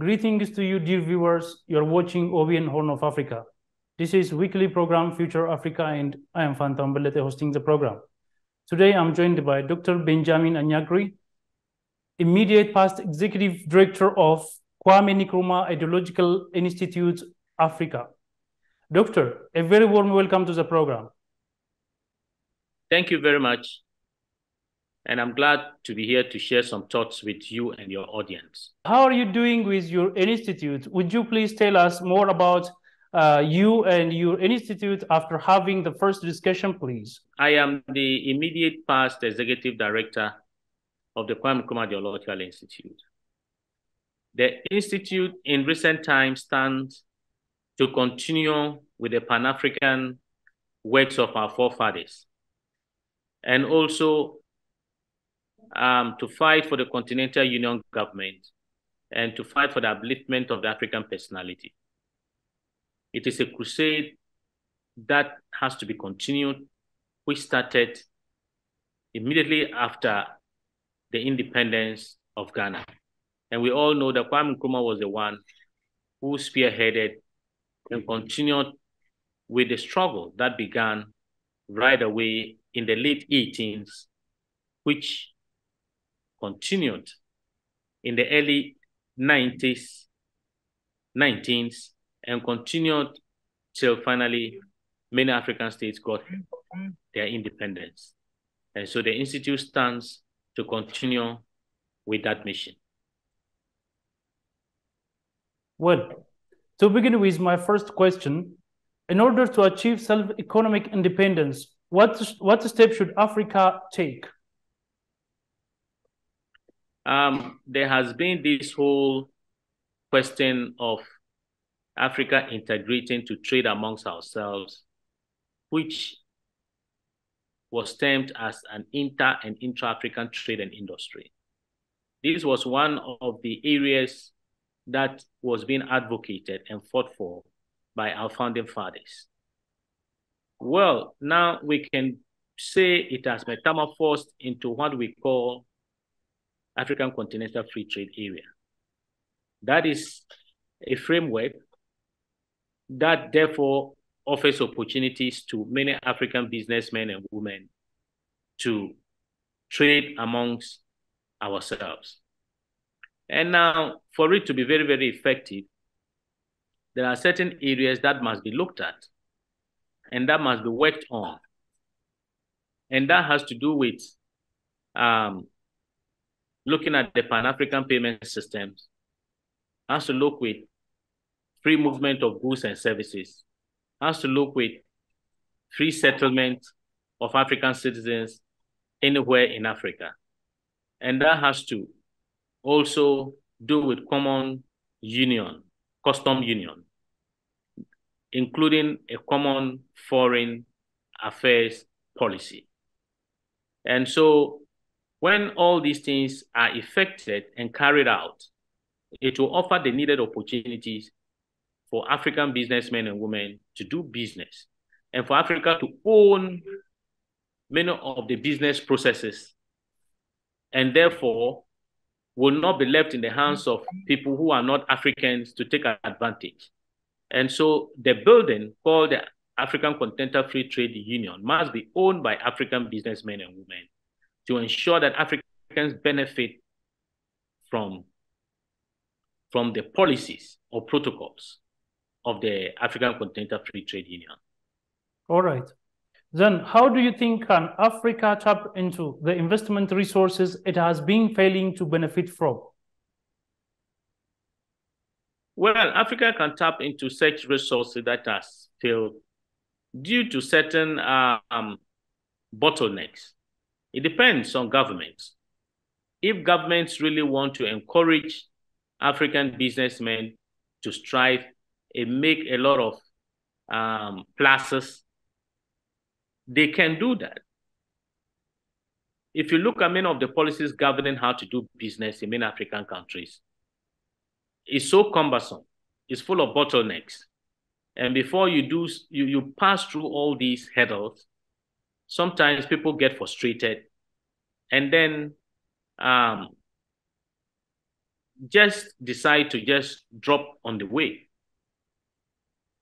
Greetings to you, dear viewers. You're watching OBN Horn of Africa. This is weekly program Future Africa, and I am Phantom Belete hosting the program. Today, I'm joined by Dr. Benjamin Anyagri, immediate past executive director of Kwame Nkrumah Ideological Institute, Africa. Doctor, a very warm welcome to the program. Thank you very much. And I'm glad to be here to share some thoughts with you and your audience. How are you doing with your institute? Would you please tell us more about you and your institute after having the first discussion, please? I am the immediate past executive director of the Kwame Nkrumah Ideological Institute. The institute in recent times stands to continue with the Pan-African works of our forefathers, and also to fight for the Continental Union government and to fight for the upliftment of the African personality. It is a crusade that has to be continued, which started immediately after the independence of Ghana. And we all know that Kwame Nkrumah was the one who spearheaded and continued with the struggle that began right away in the late 18s, which continued in the early 19s, and continued till finally many African states got their independence. And so the Institute stands to continue with that mission. Well, to begin with my first question, in order to achieve self-economic independence, what steps should Africa take? There has been this whole question of Africa integrating to trade amongst ourselves, which was termed as an inter- and intra-African trade and industry. This was one of the areas that was being advocated and fought for by our founding fathers. Well, now we can say it has metamorphosed into what we call African Continental Free Trade Area. That is a framework that therefore offers opportunities to many African businessmen and women to trade amongst ourselves. And now, for it to be very, very effective, there are certain areas that must be looked at and that must be worked on. And that has to do with looking at the Pan-African payment systems, has to look with free movement of goods and services, has to look with free settlement of African citizens anywhere in Africa. And that has to also do with common union, custom union, including a common foreign affairs policy. And so when all these things are effected and carried out, it will offer the needed opportunities for African businessmen and women to do business, and for Africa to own many of the business processes, and therefore will not be left in the hands of people who are not Africans to take advantage. And so the building called the African Continental Free Trade Union must be owned by African businessmen and women to ensure that Africans benefit from the policies or protocols of the African Continental Free Trade Union. All right. Then how do you think can Africa tap into the investment resources it has been failing to benefit from? Well, Africa can tap into such resources that are still due to certain bottlenecks. It depends on governments. If governments really want to encourage African businessmen to strive and make a lot of pluses, they can do that. If you look at many of the policies governing how to do business in many African countries, it's so cumbersome, it's full of bottlenecks. And before you pass through all these hurdles, sometimes people get frustrated, and then just decide to just drop on the way.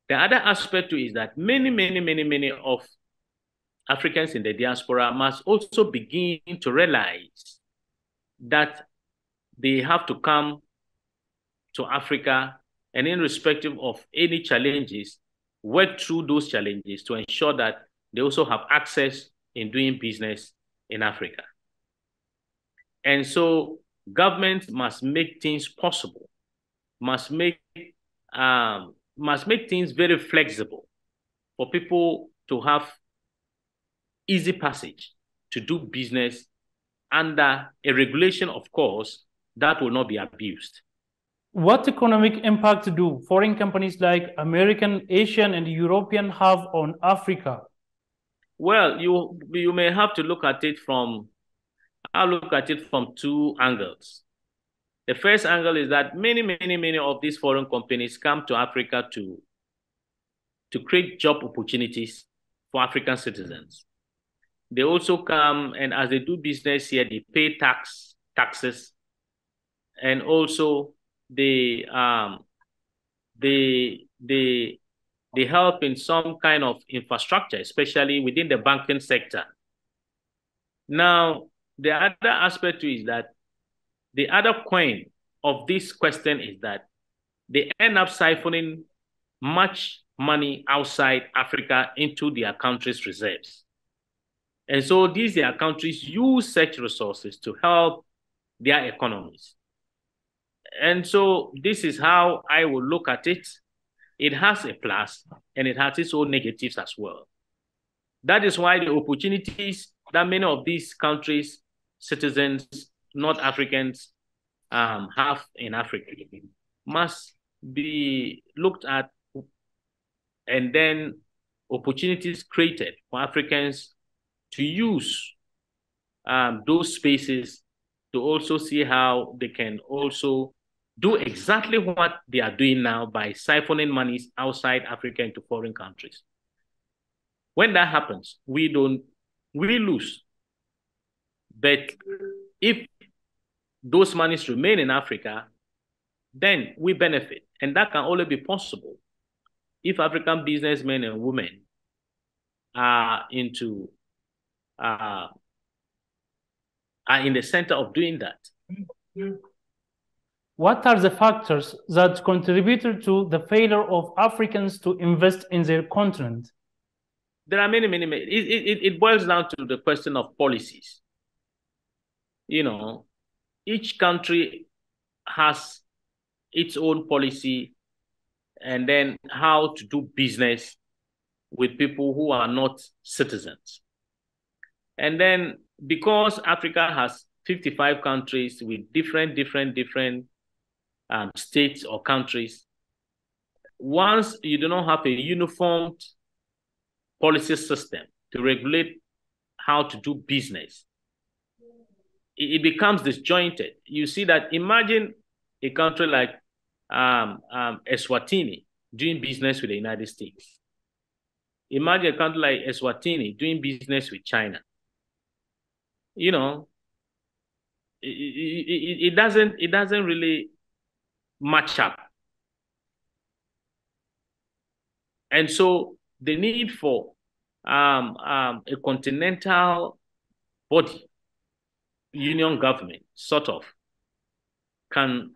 The other aspect too is that many of Africans in the diaspora must also begin to realize that they have to come to Africa and, irrespective of any challenges, work through those challenges to ensure that they also have access in doing business in Africa. And so governments must make things possible, must make things very flexible for people to have easy passage to do business under a regulation, of course, that will not be abused. What economic impact do foreign companies like American, Asian, and European have on Africa? Well, you may have to look at it from, I'll look at it from two angles. The first angle is that many of these foreign companies come to Africa to create job opportunities for African citizens. They also come, and as they do business here, they pay taxes, and also they help in some kind of infrastructure, especially within the banking sector. Now, the other aspect is that the other coin of this question is that they end up siphoning much money outside Africa into their country's reserves. And so these their countries use such resources to help their economies. And so this is how I will look at it. It has a plus and it has its own negatives as well. That is why the opportunities that many of these countries, citizens, not Africans, have in Africa must be looked at, and then opportunities created for Africans to use those spaces to also see how they can also do exactly what they are doing now by siphoning monies outside Africa into foreign countries. When that happens, we lose. But if those monies remain in Africa, then we benefit. And that can only be possible if African businessmen and women are in the center of doing that. What are the factors that contributed to the failure of Africans to invest in their continent? There are many. It boils down to the question of policies. You know, each country has its own policy, and then how to do business with people who are not citizens. And then because Africa has 55 countries with different states or countries, once you do not have a uniformed policy system to regulate how to do business, it becomes disjointed. You see that, imagine a country like Eswatini doing business with the United States. Imagine a country like Eswatini doing business with China. You know, it doesn't really match up. And so the need for a continental body, union government, sort of, can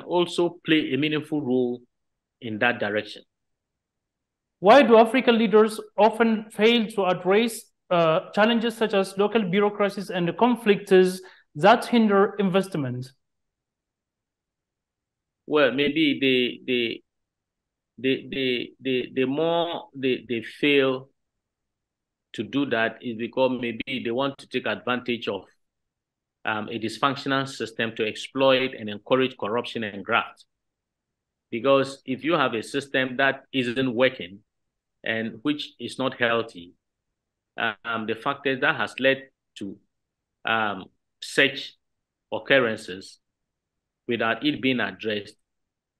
also play a meaningful role in that direction. Why do African leaders often fail to address challenges such as local bureaucracies and conflicts that hinder investment? Well, maybe the more they fail to do that is because maybe they want to take advantage of a dysfunctional system to exploit and encourage corruption and graft. Because if you have a system that isn't working and which is not healthy, the fact is that has led to such occurrences without it being addressed,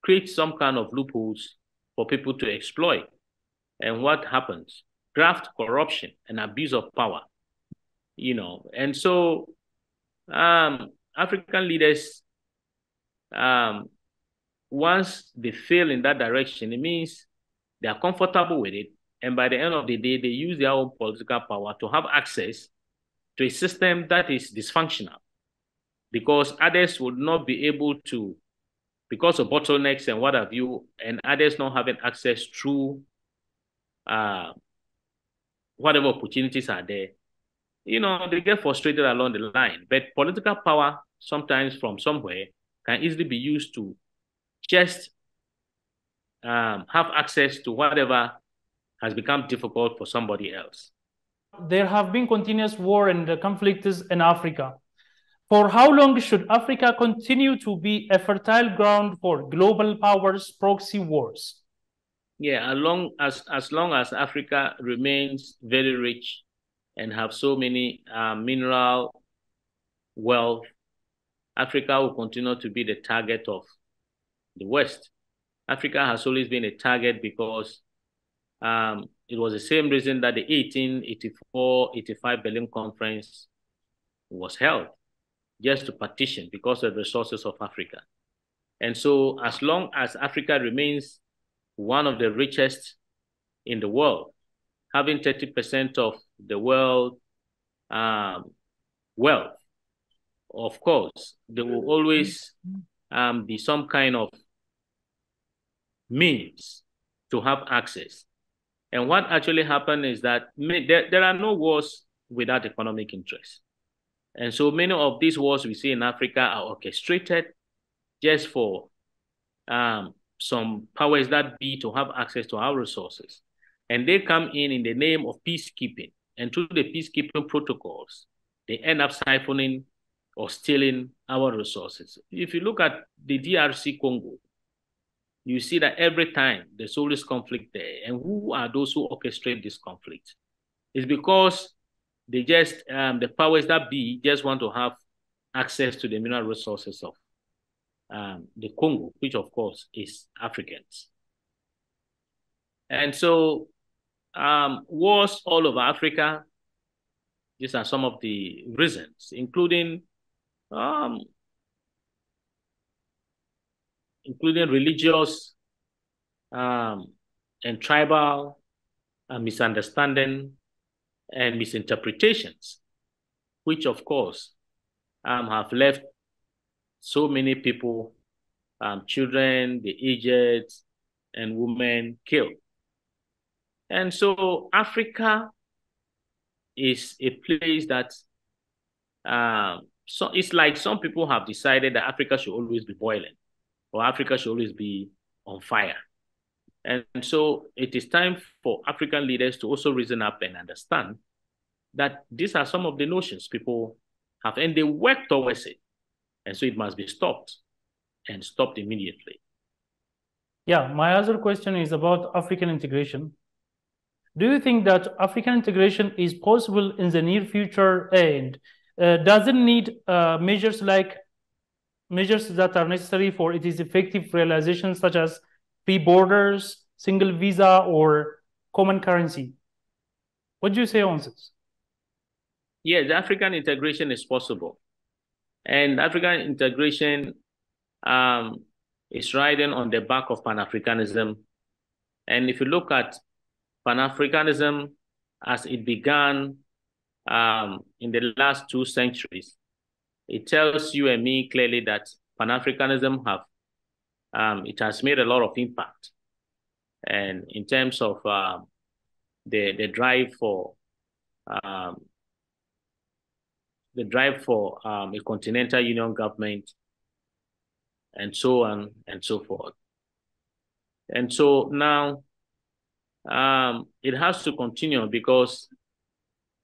create some kind of loopholes for people to exploit. And what happens? Graft, corruption, and abuse of power. You know, and so African leaders once they fail in that direction, it means they are comfortable with it. And by the end of the day, they use their own political power to have access to a system that is dysfunctional, because others would not be able to, because of bottlenecks and what have you, and others not having access through whatever opportunities are there. They get frustrated along the line. But political power, sometimes from somewhere, can easily be used to just have access to whatever has become difficult for somebody else. There have been continuous war and conflicts in Africa. For how long should Africa continue to be a fertile ground for global powers' proxy wars? Yeah, as long as Africa remains very rich and have so many mineral wealth, Africa will continue to be the target of the West. Africa has always been a target because it was the same reason that the 1884-85 Berlin Conference was held, just to partition because of the resources of Africa. And so as long as Africa remains one of the richest in the world, having 30% of the world wealth, of course, there will always be some kind of means to have access. And what actually happened is that there are no wars without economic interest. And so many of these wars we see in Africa are orchestrated just for some powers that be to have access to our resources. And they come in the name of peacekeeping. And through the peacekeeping protocols, they end up siphoning or stealing our resources. If you look at the DRC Congo, you see that every time there's always conflict there. And who are those who orchestrate this conflict? It's because they just, the powers that be just want to have access to the mineral resources of the Congo, which of course is Africans. And so wars all over Africa, these are some of the reasons, including religious and tribal misunderstanding and misinterpretations, which of course have left so many people, children, the aged, and women killed. And so Africa is a place that, so it's like some people have decided that Africa should always be boiling, or Africa should always be on fire. And so it is time for African leaders to also reason up and understand that these are some of the notions people have, and they work towards it. And so it must be stopped, and stopped immediately. Yeah, my other question is about African integration. Do you think that African integration is possible in the near future, and does it need measures that are necessary for its effective realization, such as free borders, single visa, or common currency? What do you say on this? Yes, African integration is possible. And African integration is riding on the back of Pan-Africanism. And if you look at Pan-Africanism as it began in the last 2 centuries, it tells you and me clearly that Pan-Africanism it has made a lot of impact. And in terms of the drive for a continental union government, and so on and so forth. And so now it has to continue, because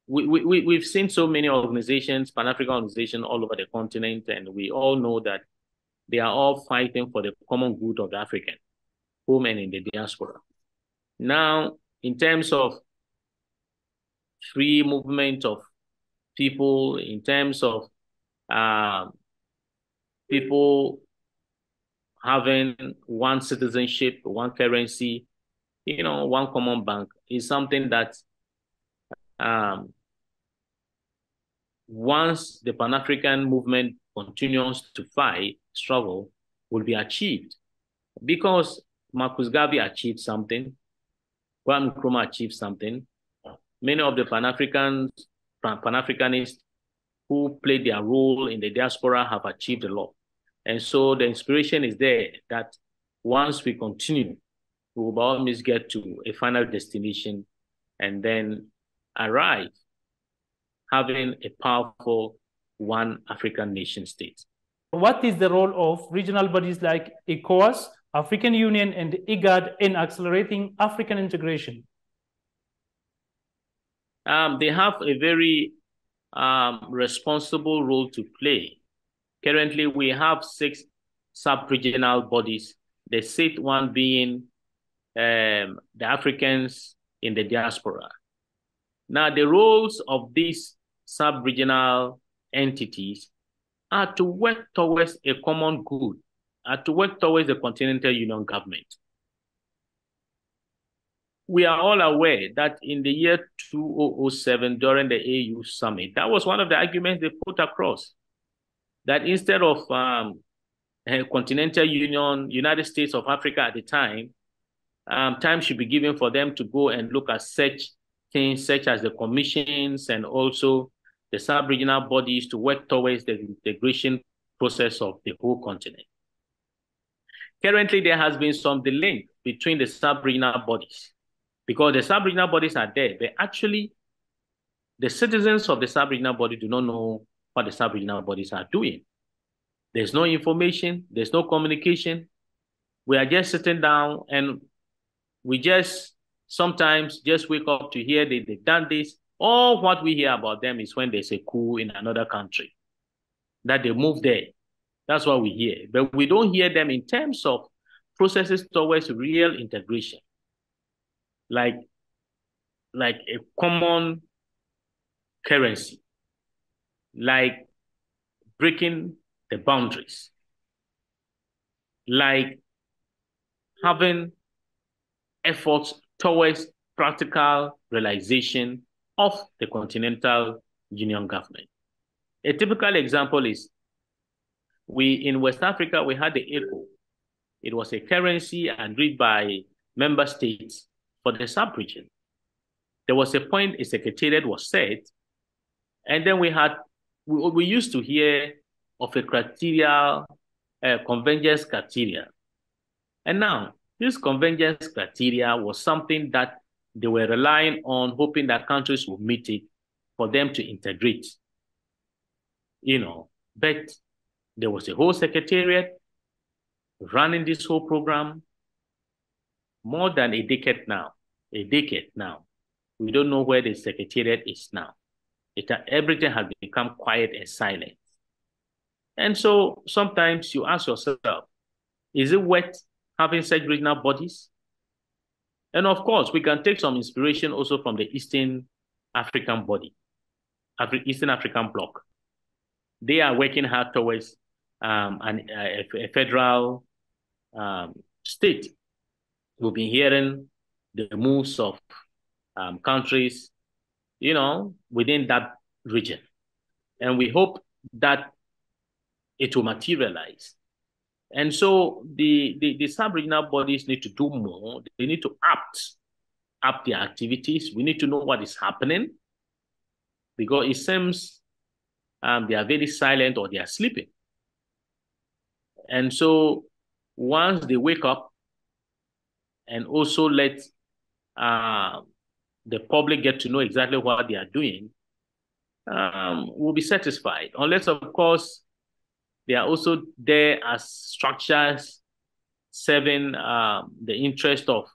we've seen so many organizations, Pan-African organizations all over the continent, and we all know that they are all fighting for the common good of the African, home and in the diaspora. Now, in terms of free movement of people, in terms of people having one citizenship, one currency, one common bank, is something that once the Pan-African movement continues to struggle, will be achieved because Marcus Garvey achieved something, Kwame Nkrumah achieved something. Many of the Pan-Africanists who played their role in the diaspora have achieved a lot. And so the inspiration is there that once we continue, we will by all means get to a final destination and then arrive having a powerful one African nation state. What is the role of regional bodies like ECOWAS, African Union, and IGAD in accelerating African integration? They have a very responsible role to play. Currently, we have 6 sub-regional bodies, the 6th one being the Africans in the diaspora. Now, the roles of these sub-regional entities are to work towards a common good, are to work towards the Continental Union government. We are all aware that in the year 2007, during the AU summit, that was one of the arguments they put across, that instead of a Continental Union, United States of Africa at the time, time should be given for them to go and look at such things such as the commissions and also the sub-regional bodies to work towards the integration process of the whole continent. Currently, there has been some delay between the sub-regional bodies because the sub-regional bodies are there, but actually the citizens of the sub-regional body do not know what the sub-regional bodies are doing. There's no information, there's no communication. We are just sitting down and we just sometimes just wake up to hear they've done this. All what we hear about them is when there's a coup in another country, that they move there. That's what we hear. But we don't hear them in terms of processes towards real integration, like a common currency, like breaking the boundaries, like having efforts towards practical realization of the Continental Union government. A typical example is in West Africa, we had the ECO. It was a currency agreed by member states for the sub-region. There was a point a secretariat was set, and then we used to hear of a criteria, convergence criteria. And now, this convergence criteria was something that they were relying on, hoping that countries would meet it for them to integrate. But there was a whole secretariat running this whole program more than a decade now. We don't know where the secretariat is now. Everything has become quiet and silent. And so sometimes you ask yourself, is it worth having such regional bodies? And of course, we can take some inspiration also from the Eastern African body, Eastern African bloc. They are working hard towards a federal state. We've been hearing the moves of countries, within that region. And we hope that it will materialize. And so the sub-regional bodies need to do more. They need to up their activities. We need to know what is happening because it seems they are very silent or they are sleeping. And so once they wake up and also let the public get to know exactly what they are doing, we'll be satisfied. Unless, of course, they are also there as structures serving the interest of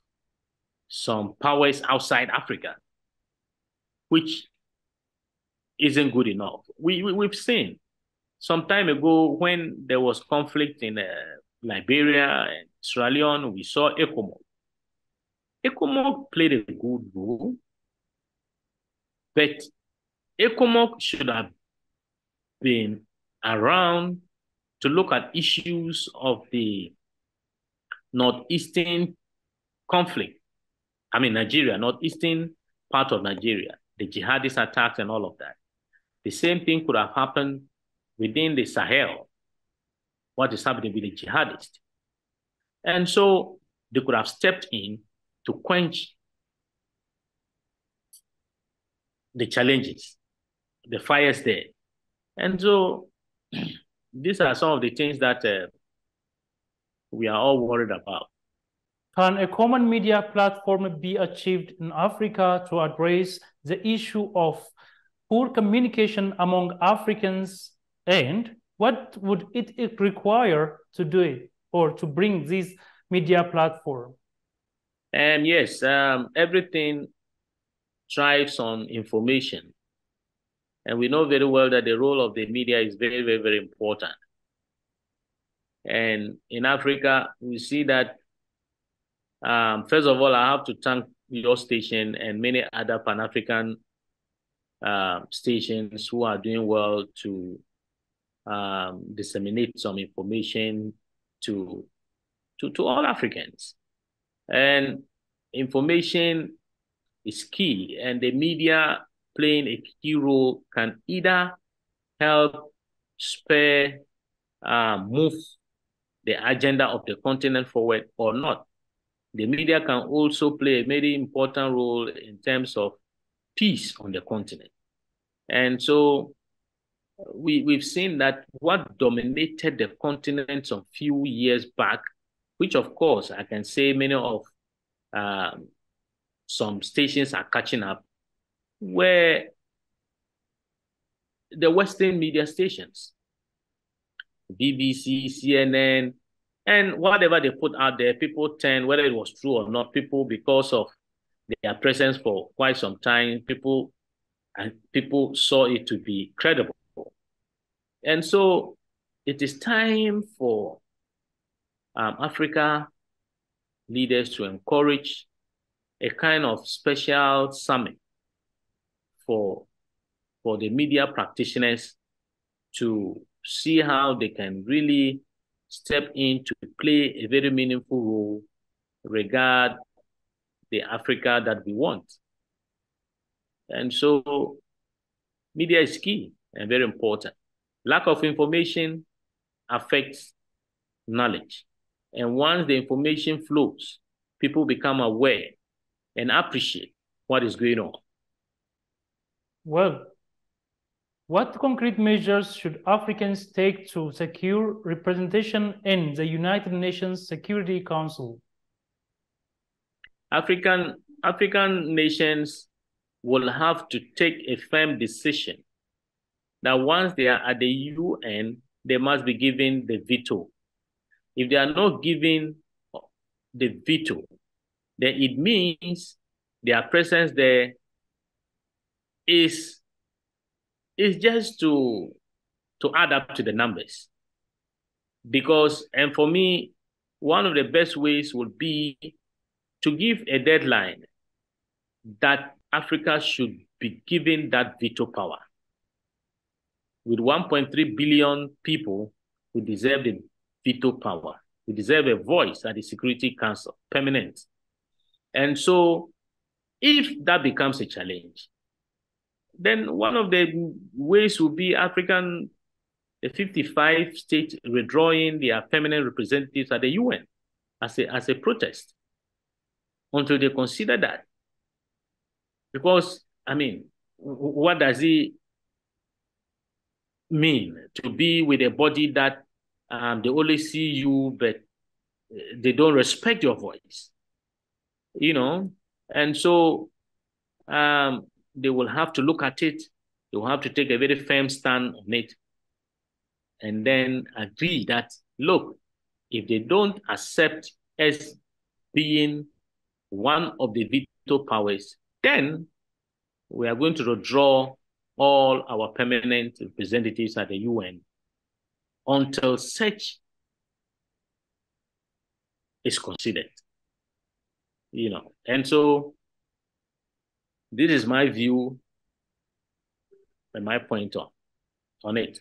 some powers outside Africa, which isn't good enough. We've seen some time ago when there was conflict in Liberia and Sierra Leone, we saw ECOMOG. ECOMOG played a good role, but ECOMOG should have been around to look at issues of the northeastern conflict. Nigeria, northeastern part of Nigeria, the jihadist attacks and all of that. The same thing could have happened within the Sahel what is happening with the jihadists. And so they could have stepped in to quench the challenges, the fires there. And so these are some of the things that we are all worried about. Can a common media platform be achieved in Africa to address the issue of poor communication among Africans? And what would it require to do it or to bring this media platform? Yes, everything thrives on information. And we know very well that the role of the media is very, very, very important. And in Africa, we see that, first of all, I have to thank your station and many other Pan-African stations who are doing well to disseminate some information to all Africans. And information is key, and the media playing a key role can either help spur, move the agenda of the continent forward or not. The media can also play a very important role in terms of peace on the continent. And so we've seen that what dominated the continent some few years back, which of course I can say many of some stations are catching up, were the Western media stations, BBC, CNN, and whatever they put out there, people tend, whether it was true or not, people, because of their presence for quite some time, people saw it to be credible. And so it is time for Africa leaders to encourage a kind of special summit for the media practitioners to see how they can really step in to play a very meaningful role regard the Africa that we want. And so media is key and very important. Lack of information affects knowledge. And once the information flows, people become aware and appreciate what is going on. Well, what concrete measures should Africans take to secure representation in the United Nations Security Council? African nations will have to take a firm decision that once they are at the UN, they must be given the veto. If they are not given the veto, then it means their presence there is just to add up to the numbers. Because, and for me, one of the best ways would be to give a deadline that Africa should be given that veto power. With 1.3 billion people who deserve the veto power, who deserve a voice at the Security Council, permanent. And so if that becomes a challenge, then one of the ways will be the 55 states withdrawing their permanent representatives at the UN as a protest until they consider that. Because, I mean, what does it mean to be with a body that they only see you, but they don't respect your voice? You know, and so they will have to look at it. They will have to take a very firm stand on it and then agree that, look, if they don't accept as being one of the veto powers, then we are going to withdraw all our permanent representatives at the UN until such is considered. You know, and so this is my view and my point on it.